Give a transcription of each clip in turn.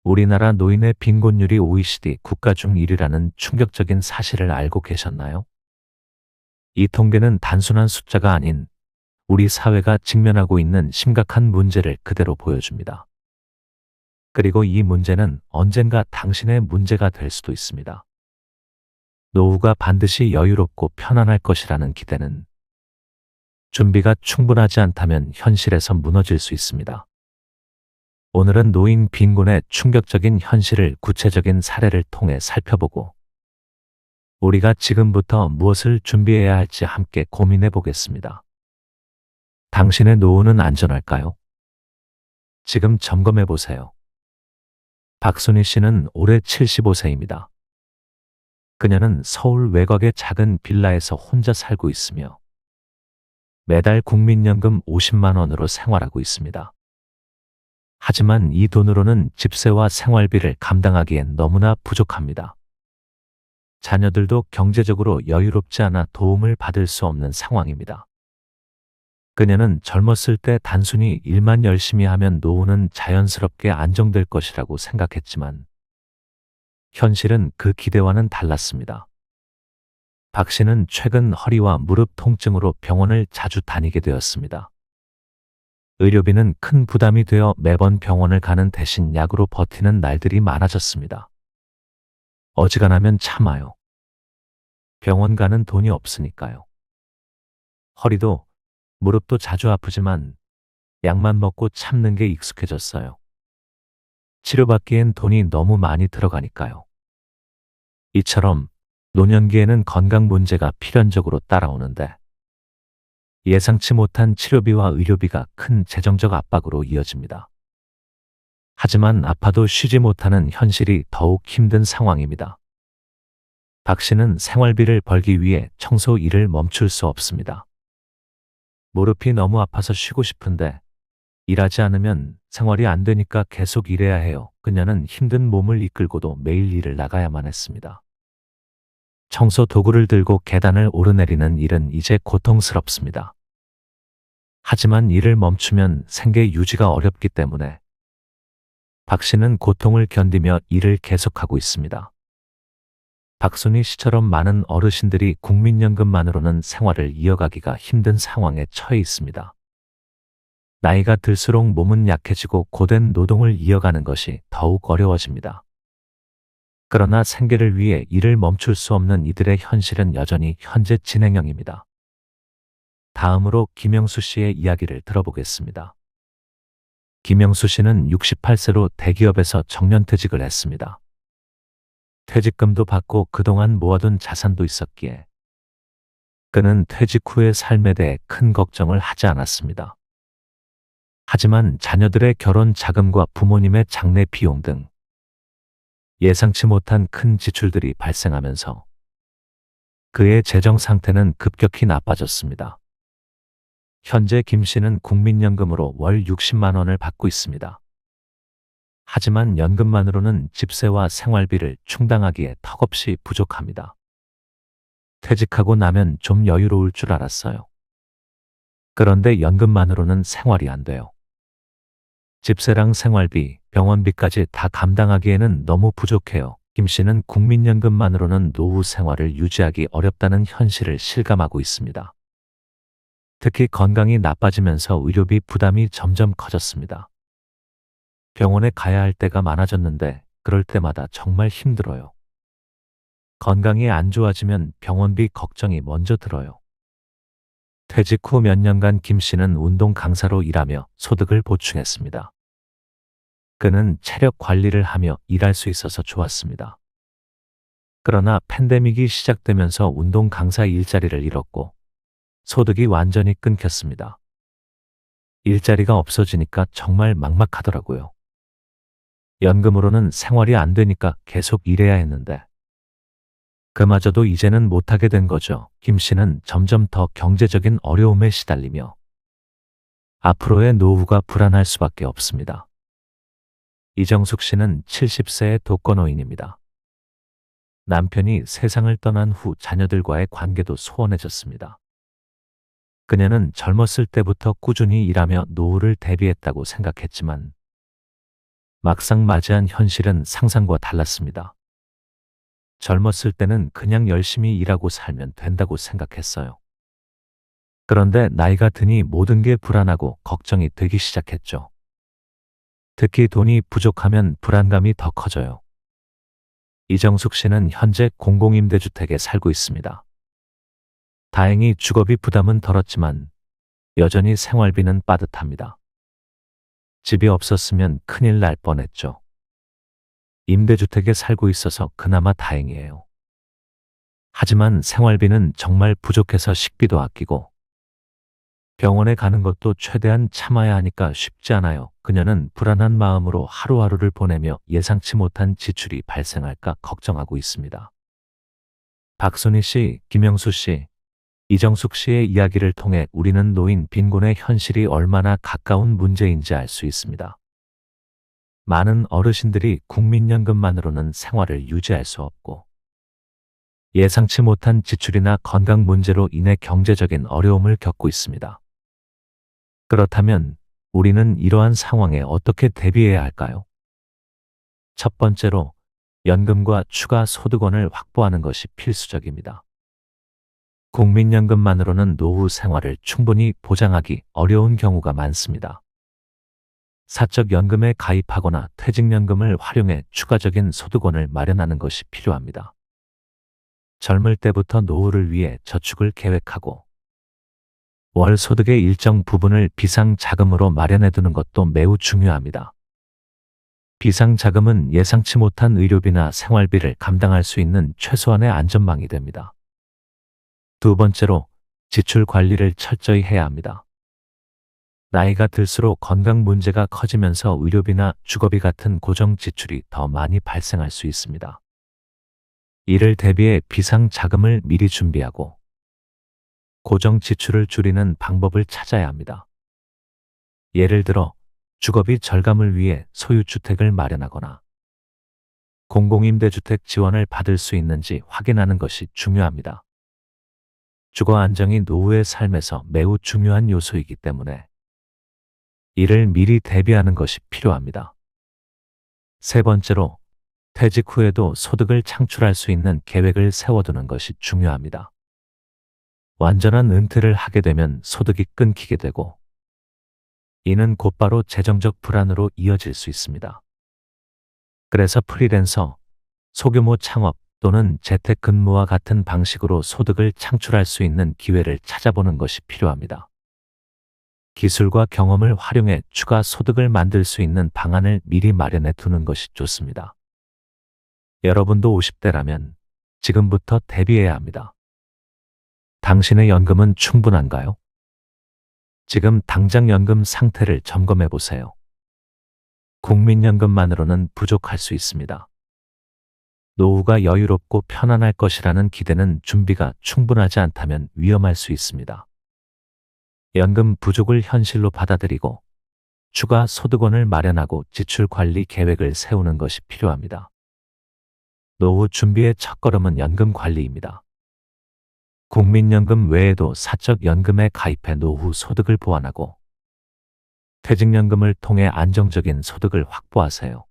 우리나라 노인의 빈곤율이 OECD 국가 중 1위라는 충격적인 사실을 알고 계셨나요? 이 통계는 단순한 숫자가 아닌 우리 사회가 직면하고 있는 심각한 문제를 그대로 보여줍니다. 그리고 이 문제는 언젠가 당신의 문제가 될 수도 있습니다. 노후가 반드시 여유롭고 편안할 것이라는 기대는 준비가 충분하지 않다면 현실에서 무너질 수 있습니다. 오늘은 노인 빈곤의 충격적인 현실을 구체적인 사례를 통해 살펴보고 우리가 지금부터 무엇을 준비해야 할지 함께 고민해 보겠습니다. 당신의 노후는 안전할까요? 지금 점검해 보세요. 박순희 씨는 올해 75세입니다. 그녀는 서울 외곽의 작은 빌라에서 혼자 살고 있으며 매달 국민연금 50만 원으로 생활하고 있습니다. 하지만 이 돈으로는 집세와 생활비를 감당하기엔 너무나 부족합니다. 자녀들도 경제적으로 여유롭지 않아 도움을 받을 수 없는 상황입니다. 그녀는 젊었을 때 단순히 일만 열심히 하면 노후는 자연스럽게 안정될 것이라고 생각했지만 현실은 그 기대와는 달랐습니다. 박 씨는 최근 허리와 무릎 통증으로 병원을 자주 다니게 되었습니다. 의료비는 큰 부담이 되어 매번 병원을 가는 대신 약으로 버티는 날들이 많아졌습니다. 어지간하면 참아요. 병원 가는 돈이 없으니까요. 허리도 무릎도 자주 아프지만 약만 먹고 참는 게 익숙해졌어요. 치료받기엔 돈이 너무 많이 들어가니까요. 이처럼 노년기에는 건강 문제가 필연적으로 따라오는데 예상치 못한 치료비와 의료비가 큰 재정적 압박으로 이어집니다. 하지만 아파도 쉬지 못하는 현실이 더욱 힘든 상황입니다. 박 씨는 생활비를 벌기 위해 청소 일을 멈출 수 없습니다. 무릎이 너무 아파서 쉬고 싶은데 일하지 않으면 생활이 안 되니까 계속 일해야 해요. 그녀는 힘든 몸을 이끌고도 매일 일을 나가야만 했습니다. 청소 도구를 들고 계단을 오르내리는 일은 이제 고통스럽습니다. 하지만 일을 멈추면 생계 유지가 어렵기 때문에 박 씨는 고통을 견디며 일을 계속하고 있습니다. 박순희 씨처럼 많은 어르신들이 국민연금만으로는 생활을 이어가기가 힘든 상황에 처해 있습니다. 나이가 들수록 몸은 약해지고 고된 노동을 이어가는 것이 더욱 어려워집니다. 그러나 생계를 위해 일을 멈출 수 없는 이들의 현실은 여전히 현재 진행형입니다. 다음으로 김영수 씨의 이야기를 들어보겠습니다. 김영수 씨는 68세로 대기업에서 정년퇴직을 했습니다. 퇴직금도 받고 그동안 모아둔 자산도 있었기에 그는 퇴직 후의 삶에 대해 큰 걱정을 하지 않았습니다. 하지만 자녀들의 결혼 자금과 부모님의 장례 비용 등 예상치 못한 큰 지출들이 발생하면서 그의 재정 상태는 급격히 나빠졌습니다. 현재 김 씨는 국민연금으로 월 60만 원을 받고 있습니다. 하지만 연금만으로는 집세와 생활비를 충당하기에 턱없이 부족합니다. 퇴직하고 나면 좀 여유로울 줄 알았어요. 그런데 연금만으로는 생활이 안 돼요. 집세랑 생활비, 병원비까지 다 감당하기에는 너무 부족해요. 김 씨는 국민연금만으로는 노후 생활을 유지하기 어렵다는 현실을 실감하고 있습니다. 특히 건강이 나빠지면서 의료비 부담이 점점 커졌습니다. 병원에 가야 할 때가 많아졌는데 그럴 때마다 정말 힘들어요. 건강이 안 좋아지면 병원비 걱정이 먼저 들어요. 퇴직 후 몇 년간 김 씨는 운동 강사로 일하며 소득을 보충했습니다. 그는 체력 관리를 하며 일할 수 있어서 좋았습니다. 그러나 팬데믹이 시작되면서 운동 강사 일자리를 잃었고 소득이 완전히 끊겼습니다. 일자리가 없어지니까 정말 막막하더라고요. 연금으로는 생활이 안 되니까 계속 일해야 했는데 그마저도 이제는 못하게 된 거죠. 김 씨는 점점 더 경제적인 어려움에 시달리며 앞으로의 노후가 불안할 수밖에 없습니다. 이정숙 씨는 70세의 독거노인입니다. 남편이 세상을 떠난 후 자녀들과의 관계도 소원해졌습니다. 그녀는 젊었을 때부터 꾸준히 일하며 노후를 대비했다고 생각했지만 막상 맞이한 현실은 상상과 달랐습니다. 젊었을 때는 그냥 열심히 일하고 살면 된다고 생각했어요. 그런데 나이가 드니 모든 게 불안하고 걱정이 되기 시작했죠. 특히 돈이 부족하면 불안감이 더 커져요. 이정숙 씨는 현재 공공임대주택에 살고 있습니다. 다행히 주거비 부담은 덜었지만 여전히 생활비는 빠듯합니다. 집이 없었으면 큰일 날 뻔했죠. 임대주택에 살고 있어서 그나마 다행이에요. 하지만 생활비는 정말 부족해서 식비도 아끼고 병원에 가는 것도 최대한 참아야 하니까 쉽지 않아요. 그녀는 불안한 마음으로 하루하루를 보내며 예상치 못한 지출이 발생할까 걱정하고 있습니다. 박순희 씨, 김영수 씨, 이정숙 씨의 이야기를 통해 우리는 노인 빈곤의 현실이 얼마나 가까운 문제인지 알 수 있습니다. 많은 어르신들이 국민연금만으로는 생활을 유지할 수 없고 예상치 못한 지출이나 건강 문제로 인해 경제적인 어려움을 겪고 있습니다. 그렇다면 우리는 이러한 상황에 어떻게 대비해야 할까요? 첫 번째로 연금과 추가 소득원을 확보하는 것이 필수적입니다. 국민연금만으로는 노후 생활을 충분히 보장하기 어려운 경우가 많습니다. 사적연금에 가입하거나 퇴직연금을 활용해 추가적인 소득원을 마련하는 것이 필요합니다. 젊을 때부터 노후를 위해 저축을 계획하고 월 소득의 일정 부분을 비상자금으로 마련해 두는 것도 매우 중요합니다. 비상자금은 예상치 못한 의료비나 생활비를 감당할 수 있는 최소한의 안전망이 됩니다. 두 번째로 지출 관리를 철저히 해야 합니다. 나이가 들수록 건강 문제가 커지면서 의료비나 주거비 같은 고정 지출이 더 많이 발생할 수 있습니다. 이를 대비해 비상자금을 미리 준비하고 고정 지출을 줄이는 방법을 찾아야 합니다. 예를 들어 주거비 절감을 위해 소유주택을 마련하거나 공공임대주택 지원을 받을 수 있는지 확인하는 것이 중요합니다. 주거 안정이 노후의 삶에서 매우 중요한 요소이기 때문에 이를 미리 대비하는 것이 필요합니다. 세 번째로 퇴직 후에도 소득을 창출할 수 있는 계획을 세워두는 것이 중요합니다. 완전한 은퇴를 하게 되면 소득이 끊기게 되고 이는 곧바로 재정적 불안으로 이어질 수 있습니다. 그래서 프리랜서, 소규모 창업 또는 재택근무와 같은 방식으로 소득을 창출할 수 있는 기회를 찾아보는 것이 필요합니다. 기술과 경험을 활용해 추가 소득을 만들 수 있는 방안을 미리 마련해 두는 것이 좋습니다. 여러분도 50대라면 지금부터 대비해야 합니다. 당신의 연금은 충분한가요? 지금 당장 연금 상태를 점검해 보세요. 국민연금만으로는 부족할 수 있습니다. 노후가 여유롭고 편안할 것이라는 기대는 준비가 충분하지 않다면 위험할 수 있습니다. 연금 부족을 현실로 받아들이고 추가 소득원을 마련하고 지출 관리 계획을 세우는 것이 필요합니다. 노후 준비의 첫걸음은 연금 관리입니다. 국민연금 외에도 사적연금에 가입해 노후 소득을 보완하고 퇴직연금을 통해 안정적인 소득을 확보하세요.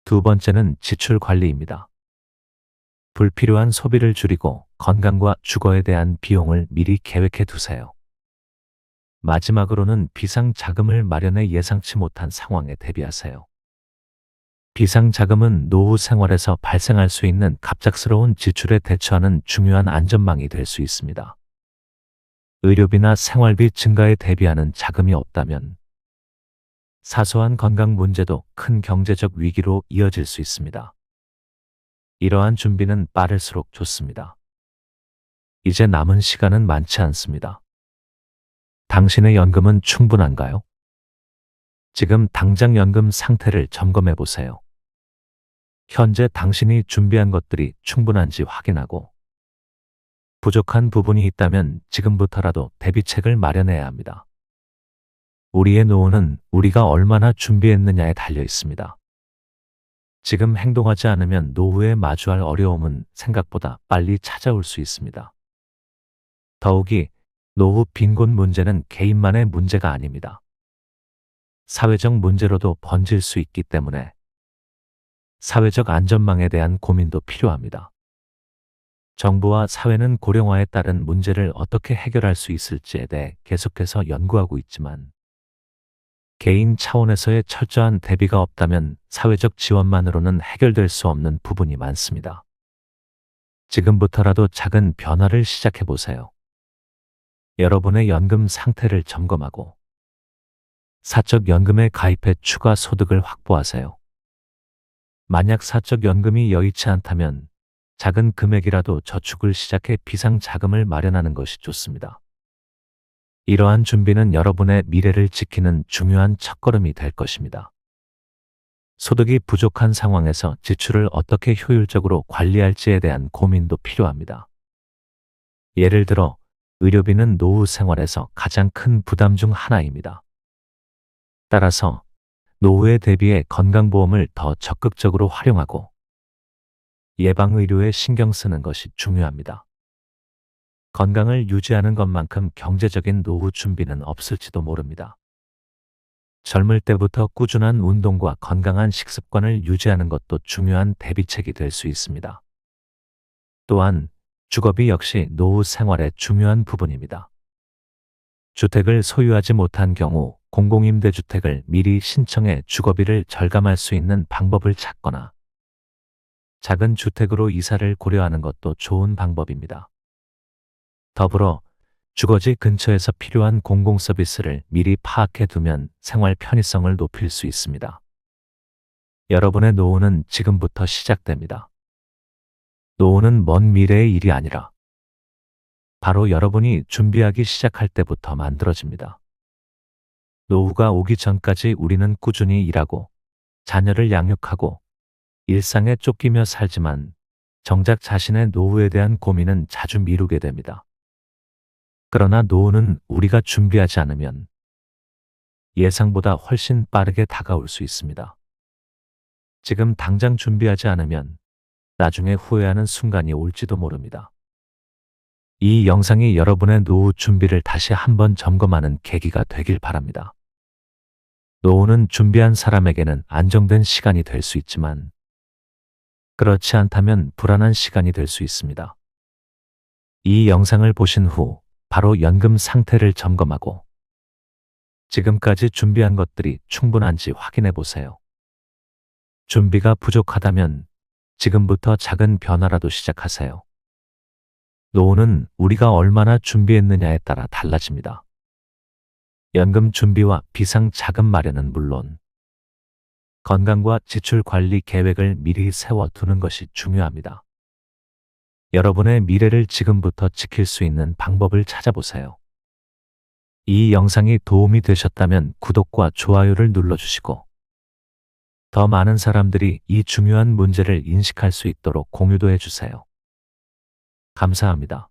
두 번째는 지출 관리입니다. 불필요한 소비를 줄이고 건강과 주거에 대한 비용을 미리 계획해 두세요. 마지막으로는 비상자금을 마련해 예상치 못한 상황에 대비하세요. 비상자금은 노후 생활에서 발생할 수 있는 갑작스러운 지출에 대처하는 중요한 안전망이 될 수 있습니다. 의료비나 생활비 증가에 대비하는 자금이 없다면 사소한 건강 문제도 큰 경제적 위기로 이어질 수 있습니다. 이러한 준비는 빠를수록 좋습니다. 이제 남은 시간은 많지 않습니다. 당신의 연금은 충분한가요? 지금 당장 연금 상태를 점검해 보세요. 현재 당신이 준비한 것들이 충분한지 확인하고 부족한 부분이 있다면 지금부터라도 대비책을 마련해야 합니다. 우리의 노후는 우리가 얼마나 준비했느냐에 달려 있습니다. 지금 행동하지 않으면 노후에 마주할 어려움은 생각보다 빨리 찾아올 수 있습니다. 더욱이 노후 빈곤 문제는 개인만의 문제가 아닙니다. 사회적 문제로도 번질 수 있기 때문에 사회적 안전망에 대한 고민도 필요합니다. 정부와 사회는 고령화에 따른 문제를 어떻게 해결할 수 있을지에 대해 계속해서 연구하고 있지만 개인 차원에서의 철저한 대비가 없다면 사회적 지원만으로는 해결될 수 없는 부분이 많습니다. 지금부터라도 작은 변화를 시작해 보세요. 여러분의 연금 상태를 점검하고 사적연금에 가입해 추가 소득을 확보하세요. 만약 사적연금이 여의치 않다면 작은 금액이라도 저축을 시작해 비상자금을 마련하는 것이 좋습니다. 이러한 준비는 여러분의 미래를 지키는 중요한 첫걸음이 될 것입니다. 소득이 부족한 상황에서 지출을 어떻게 효율적으로 관리할지에 대한 고민도 필요합니다. 예를 들어, 의료비는 노후 생활에서 가장 큰 부담 중 하나입니다. 따라서 노후에 대비해 건강보험을 더 적극적으로 활용하고 예방의료에 신경 쓰는 것이 중요합니다. 건강을 유지하는 것만큼 경제적인 노후 준비는 없을지도 모릅니다. 젊을 때부터 꾸준한 운동과 건강한 식습관을 유지하는 것도 중요한 대비책이 될 수 있습니다. 또한 주거비 역시 노후 생활의 중요한 부분입니다. 주택을 소유하지 못한 경우 공공임대주택을 미리 신청해 주거비를 절감할 수 있는 방법을 찾거나 작은 주택으로 이사를 고려하는 것도 좋은 방법입니다. 더불어 주거지 근처에서 필요한 공공서비스를 미리 파악해 두면 생활 편의성을 높일 수 있습니다. 여러분의 노후는 지금부터 시작됩니다. 노후는 먼 미래의 일이 아니라 바로 여러분이 준비하기 시작할 때부터 만들어집니다. 노후가 오기 전까지 우리는 꾸준히 일하고 자녀를 양육하고 일상에 쫓기며 살지만 정작 자신의 노후에 대한 고민은 자주 미루게 됩니다. 그러나 노후는 우리가 준비하지 않으면 예상보다 훨씬 빠르게 다가올 수 있습니다. 지금 당장 준비하지 않으면 나중에 후회하는 순간이 올지도 모릅니다. 이 영상이 여러분의 노후 준비를 다시 한번 점검하는 계기가 되길 바랍니다. 노후는 준비한 사람에게는 안정된 시간이 될 수 있지만 그렇지 않다면 불안한 시간이 될 수 있습니다. 이 영상을 보신 후 바로 연금 상태를 점검하고 지금까지 준비한 것들이 충분한지 확인해 보세요. 준비가 부족하다면 지금부터 작은 변화라도 시작하세요. 노후는 우리가 얼마나 준비했느냐에 따라 달라집니다. 연금 준비와 비상 자금 마련은 물론 건강과 지출 관리 계획을 미리 세워두는 것이 중요합니다. 여러분의 미래를 지금부터 지킬 수 있는 방법을 찾아보세요. 이 영상이 도움이 되셨다면 구독과 좋아요를 눌러주시고 더 많은 사람들이 이 중요한 문제를 인식할 수 있도록 공유도 해주세요. 감사합니다.